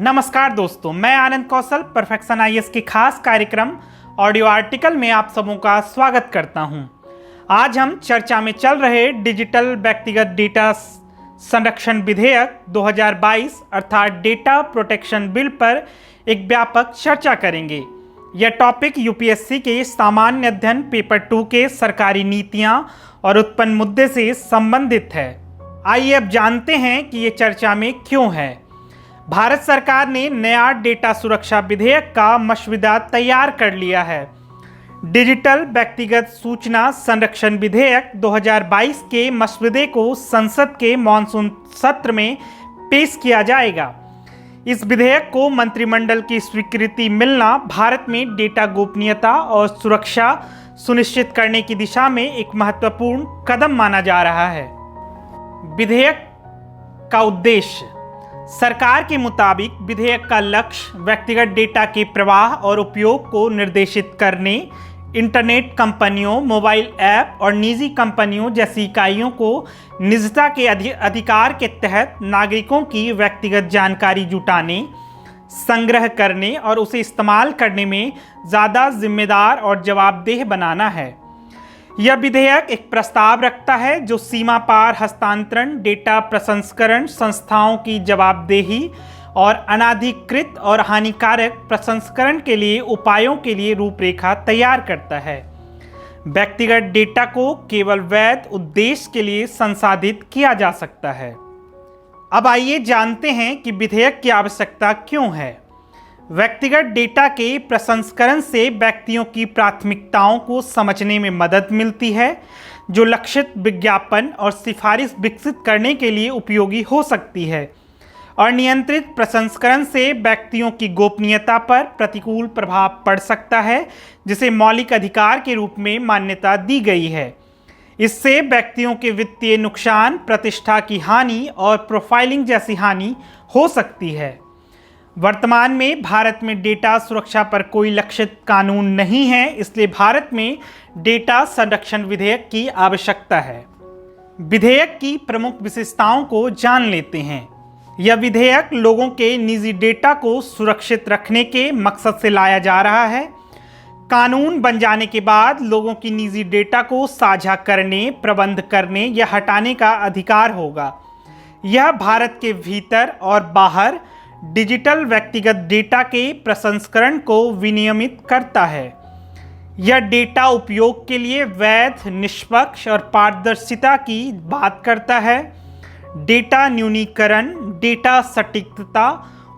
नमस्कार दोस्तों, मैं आनंद कौशल परफेक्शन आईएएस के खास कार्यक्रम ऑडियो आर्टिकल में आप सबों का स्वागत करता हूं। आज हम चर्चा में चल रहे डिजिटल व्यक्तिगत डेटा संरक्षण विधेयक 2022 अर्थात डेटा प्रोटेक्शन बिल पर एक व्यापक चर्चा करेंगे। यह टॉपिक यूपीएससी के सामान्य अध्ययन पेपर 2 के सरकारी नीतियां और उत्पन्न मुद्दे से संबंधित है। आइए अब जानते हैं कि ये चर्चा में क्यों है। भारत सरकार ने नया डेटा सुरक्षा विधेयक का मसौदा तैयार कर लिया है। डिजिटल व्यक्तिगत सूचना संरक्षण विधेयक 2022 के मसौदे को संसद के मॉनसून सत्र में पेश किया जाएगा। इस विधेयक को मंत्रिमंडल की स्वीकृति मिलना भारत में डेटा गोपनीयता और सुरक्षा सुनिश्चित करने की दिशा में एक महत्वपूर्ण कदम माना जा रहा है। विधेयक का उद्देश्य। सरकार के मुताबिक विधेयक का लक्ष्य व्यक्तिगत डेटा के प्रवाह और उपयोग को निर्देशित करने, इंटरनेट कंपनियों, मोबाइल ऐप और निजी कंपनियों जैसी इकाइयों को निजता के अधिकार के तहत नागरिकों की व्यक्तिगत जानकारी जुटाने, संग्रह करने और उसे इस्तेमाल करने में ज़्यादा जिम्मेदार और जवाबदेह बनाना है। यह विधेयक एक प्रस्ताव रखता है जो सीमा पार हस्तांतरण, डेटा प्रसंस्करण संस्थाओं की जवाबदेही और अनाधिकृत और हानिकारक प्रसंस्करण के लिए उपायों के लिए रूपरेखा तैयार करता है। व्यक्तिगत डेटा को केवल वैध उद्देश्य के लिए संसाधित किया जा सकता है। अब आइए जानते हैं कि विधेयक की आवश्यकता क्यों है। व्यक्तिगत डेटा के प्रसंस्करण से व्यक्तियों की प्राथमिकताओं को समझने में मदद मिलती है, जो लक्षित विज्ञापन और सिफारिश विकसित करने के लिए उपयोगी हो सकती है। और नियंत्रित प्रसंस्करण से व्यक्तियों की गोपनीयता पर प्रतिकूल प्रभाव पड़ सकता है, जिसे मौलिक अधिकार के रूप में मान्यता दी गई है। इससे व्यक्तियों के वित्तीय नुकसान, प्रतिष्ठा की हानि और प्रोफाइलिंग जैसी हानि हो सकती है। वर्तमान में भारत में डेटा सुरक्षा पर कोई लक्षित कानून नहीं है, इसलिए भारत में डेटा संरक्षण विधेयक की आवश्यकता है। विधेयक की प्रमुख विशेषताओं को जान लेते हैं। यह विधेयक लोगों के निजी डेटा को सुरक्षित रखने के मकसद से लाया जा रहा है। कानून बन जाने के बाद लोगों की निजी डेटा को साझा करने, प्रबंध करने या हटाने का अधिकार होगा। यह भारत के भीतर और बाहर डिजिटल व्यक्तिगत डेटा के प्रसंस्करण को विनियमित करता है। यह डेटा उपयोग के लिए वैध, निष्पक्ष और पारदर्शिता की बात करता है। डेटा न्यूनीकरण, डेटा सटीकता,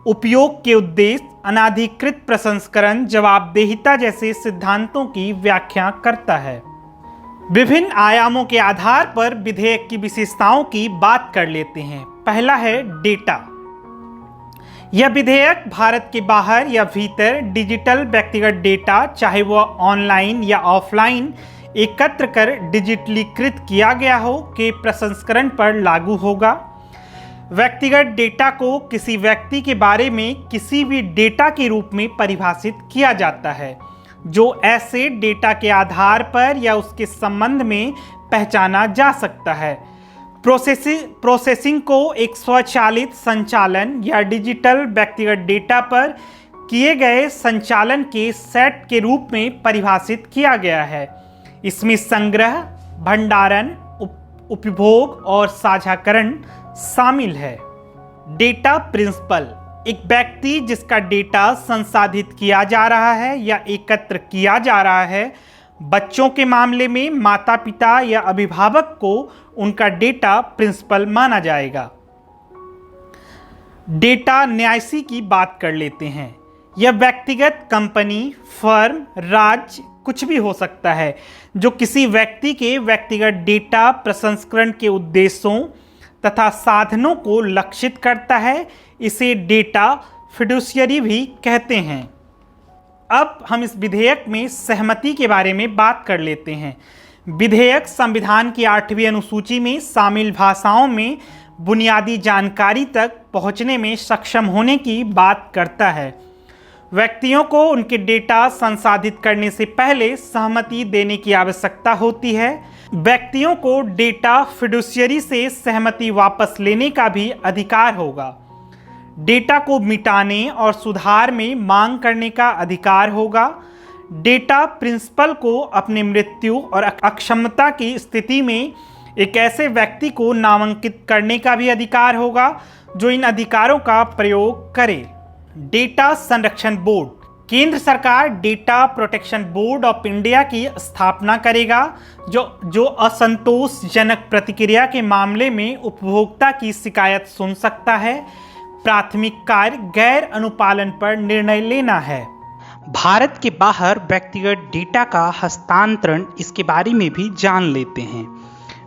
उपयोग के उद्देश्य, अनाधिकृत प्रसंस्करण, जवाबदेहिता जैसे सिद्धांतों की व्याख्या करता है। विभिन्न आयामों के आधार पर विधेयक की विशेषताओं की बात कर लेते हैं। पहला है डेटा। यह विधेयक भारत के बाहर या भीतर डिजिटल व्यक्तिगत डेटा, चाहे वह ऑनलाइन या ऑफलाइन एकत्र कर डिजिटलीकृत किया गया हो, के प्रसंस्करण पर लागू होगा। व्यक्तिगत डेटा को किसी व्यक्ति के बारे में किसी भी डेटा के रूप में परिभाषित किया जाता है, जो ऐसे डेटा के आधार पर या उसके संबंध में पहचाना जा सकता है। प्रोसेसिंग को एक स्वचालित संचालन या डिजिटल व्यक्तिगत डेटा पर किए गए संचालन के सेट के रूप में परिभाषित किया गया है। इसमें संग्रह, भंडारण, उपभोग और साझाकरण शामिल है। Data principal. एक व्यक्ति जिसका डेटा संसाधित किया जा रहा है या एकत्र किया जा रहा है। बच्चों के मामले में माता पिता या अभिभावक को उनका डेटा प्रिंसिपल माना जाएगा। डेटा न्यासी की बात कर लेते हैं। यह व्यक्तिगत, कंपनी, फर्म, राज्य कुछ भी हो सकता है जो किसी व्यक्ति के व्यक्तिगत डेटा प्रसंस्करण के उद्देश्यों तथा साधनों को लक्षित करता है। इसे डेटा फिडुशियरी भी कहते हैं। अब हम इस विधेयक में सहमति के बारे में बात कर लेते हैं। विधेयक संविधान की 8वीं अनुसूची में शामिल भाषाओं में बुनियादी जानकारी तक पहुंचने में सक्षम होने की बात करता है। व्यक्तियों को उनके डेटा संसाधित करने से पहले सहमति देने की आवश्यकता होती है। व्यक्तियों को डेटा फिडुशियरी से सहमति वापस लेने का भी अधिकार होगा। डेटा को मिटाने और सुधार में मांग करने का अधिकार होगा। डेटा प्रिंसिपल को अपनी मृत्यु और अक्षमता की स्थिति में एक ऐसे व्यक्ति को नामांकित करने का भी अधिकार होगा जो इन अधिकारों का प्रयोग करे। डेटा संरक्षण बोर्ड। केंद्र सरकार data protection board of India की स्थापना करेगा जो असंतोषजनक प्रतिक्रिया के मामले में उपभोक्ता की शिकायत सुन सकता है। प्राथमिक कार्य गैर अनुपालन पर निर्णय लेना है। भारत के बाहर व्यक्तिगत डेटा का हस्तांतरण, इसके बारे में भी जान लेते हैं।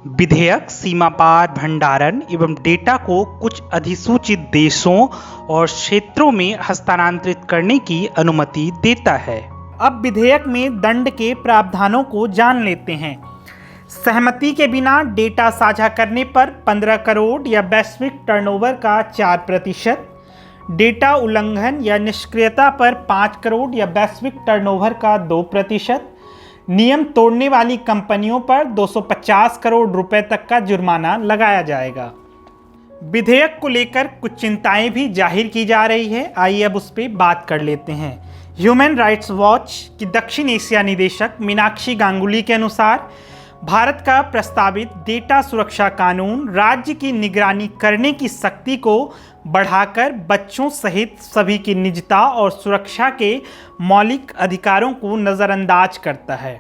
विधेयक सीमा पार भंडारण एवं डेटा को कुछ अधिसूचित देशों और क्षेत्रों में हस्तांतरित करने की अनुमति देता है। अब विधेयक में दंड के प्रावधानों को जान लेते हैं। सहमति के बिना डेटा साझा करने पर 15 करोड़ या वैश्विक टर्नओवर का 4%, डेटा उल्लंघन या निष्क्रियता पर 5 करोड़ या वैश्विक टर्नओवर का 2%, नियम तोड़ने वाली कंपनियों पर 250 करोड़ रुपए तक का जुर्माना लगाया जाएगा। विधेयक को लेकर कुछ चिंताएं भी जाहिर की जा रही है। आइए अब उस पर बात कर लेते हैं। ह्यूमन राइट्स वॉच की दक्षिण एशिया निदेशक मीनाक्षी गांगुली के अनुसार भारत का प्रस्तावित डेटा सुरक्षा कानून राज्य की निगरानी करने की शक्ति को बढ़ाकर बच्चों सहित सभी की निजता और सुरक्षा के मौलिक अधिकारों को नज़रअंदाज करता है।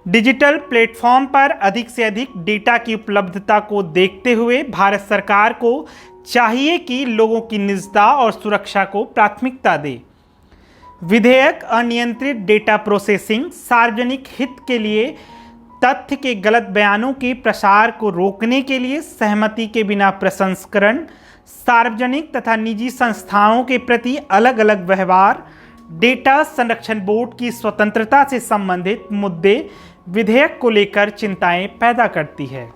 डिजिटल प्लेटफॉर्म पर अधिक से अधिक डेटा की उपलब्धता को देखते हुए भारत सरकार को चाहिए कि लोगों की निजता और सुरक्षा को प्राथमिकता दे। विधेयक अनियंत्रित डेटा प्रोसेसिंग, सार्वजनिक हित के लिए तथ्य के गलत बयानों के प्रसार को रोकने के लिए सहमति के बिना प्रसंस्करण, सार्वजनिक तथा निजी संस्थाओं के प्रति अलग अलग व्यवहार, डेटा संरक्षण बोर्ड की स्वतंत्रता से संबंधित मुद्दे विधेयक को लेकर चिंताएं पैदा करती है।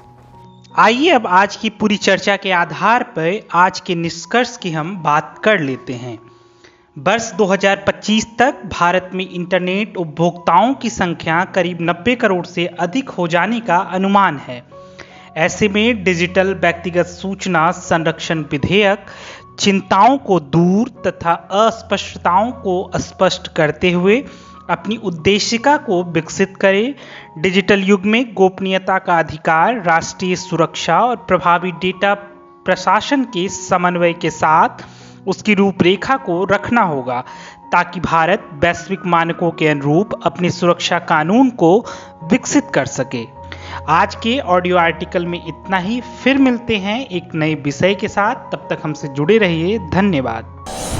आइए अब आज की पूरी चर्चा के आधार पर आज के निष्कर्ष की हम बात कर लेते हैं। वर्ष 2025 तक भारत में इंटरनेट उपभोक्ताओं की संख्या करीब 90 करोड़ से अधिक हो जाने का अनुमान है। ऐसे में डिजिटल व्यक्तिगत सूचना संरक्षण विधेयक चिंताओं को दूर तथा अस्पष्टताओं को स्पष्ट करते हुए अपनी उद्देशिका को विकसित करे। डिजिटल युग में गोपनीयता का अधिकार, राष्ट्रीय सुरक्षा और प्रभावी डेटा प्रशासन के समन्वय के साथ उसकी रूपरेखा को रखना होगा ताकि भारत वैश्विक मानकों के अनुरूप अपने सुरक्षा कानून को विकसित कर सके। आज के ऑडियो आर्टिकल में इतना ही। फिर मिलते हैं एक नए विषय के साथ। तब तक हमसे जुड़े रहिए। धन्यवाद।